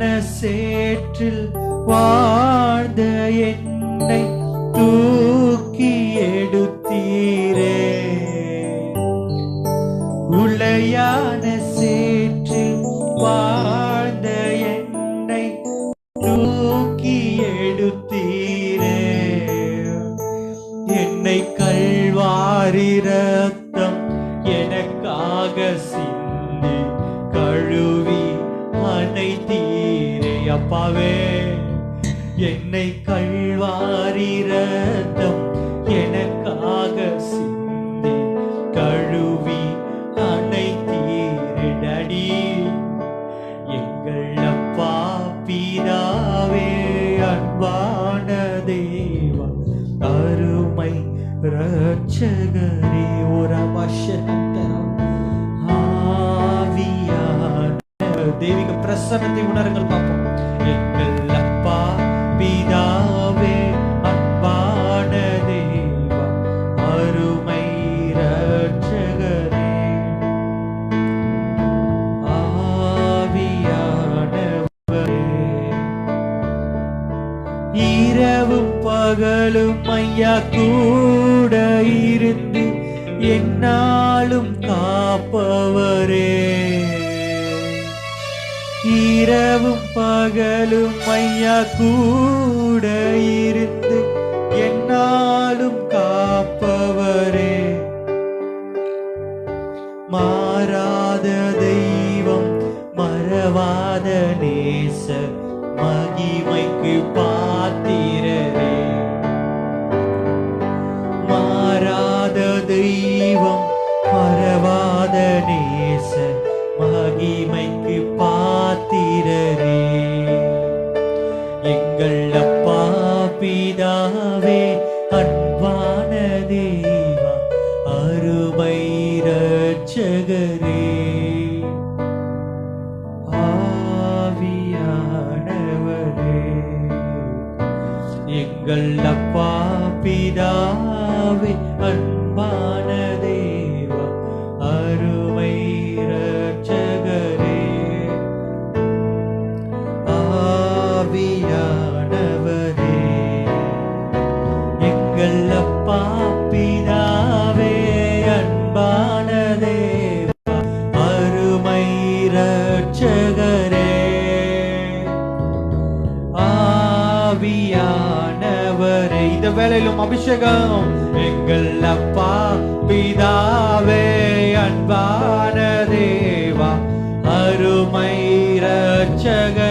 சேற்றில் வாழ்ந்த என்னை தூக்கி எடுத்தீரே. உளையான சேற்றில் வாழ்ந்த என்னை தூக்கி எடுத்தீரே. என்னை கல்வாரி ரத்தம் எனக்காக சிந்தி கழுவி அணைத்தீரே. அப்பாவே, என்னை கல்வாரி ரத்தம் எனக்காக சிந்தி கழுவி அணைத்தீரே. டாடி, எங்கள் அப்பா பிதாவே, அன்பான தேவா, அருமை ரட்சகரே, ஒரு ஆவியான தெய்வீக பிரசன்னத்தை உணருங்கள் பார்ப்போம். எங்கள் அப்பா பிதாவே, அன்பான தேவா, அருமை ரட்சகரே, ஆவியானவரே, இரவும் பகலும் ஐயா கூட இருந்து என்னாலும் காப்பவரே. இரவும் பகலும் ஐயா கூட இருந்து என்னாலும் காப்பவரே. மாறாத தெய்வம், மறவாத நேச, மகிமைக்கு பாத்திரரே. மாறாத தெய்வம், மறவாத நேச, மகிமைக்கு பாத்திரரே. எங்கள் அப்பா பிதாவே, அன்பான தேவா, அருமை ரட்சகரே, ஆவியானவரே. எங்கள் அப்பா பிதாவே, அன்பான தேவா, அருமை ரட்சகரே, ஆவியானவரே. எங்கள் அப்பா பிதாவே, அன்பான தேவா, அருமை ரட்சகரே, ஆவியானவரே. இந்த வேளையிலும் அபிஷேகம். எங்கள் அப்பா பிதாவே, அன்பான தேவா, அருமை ரட்சகரே,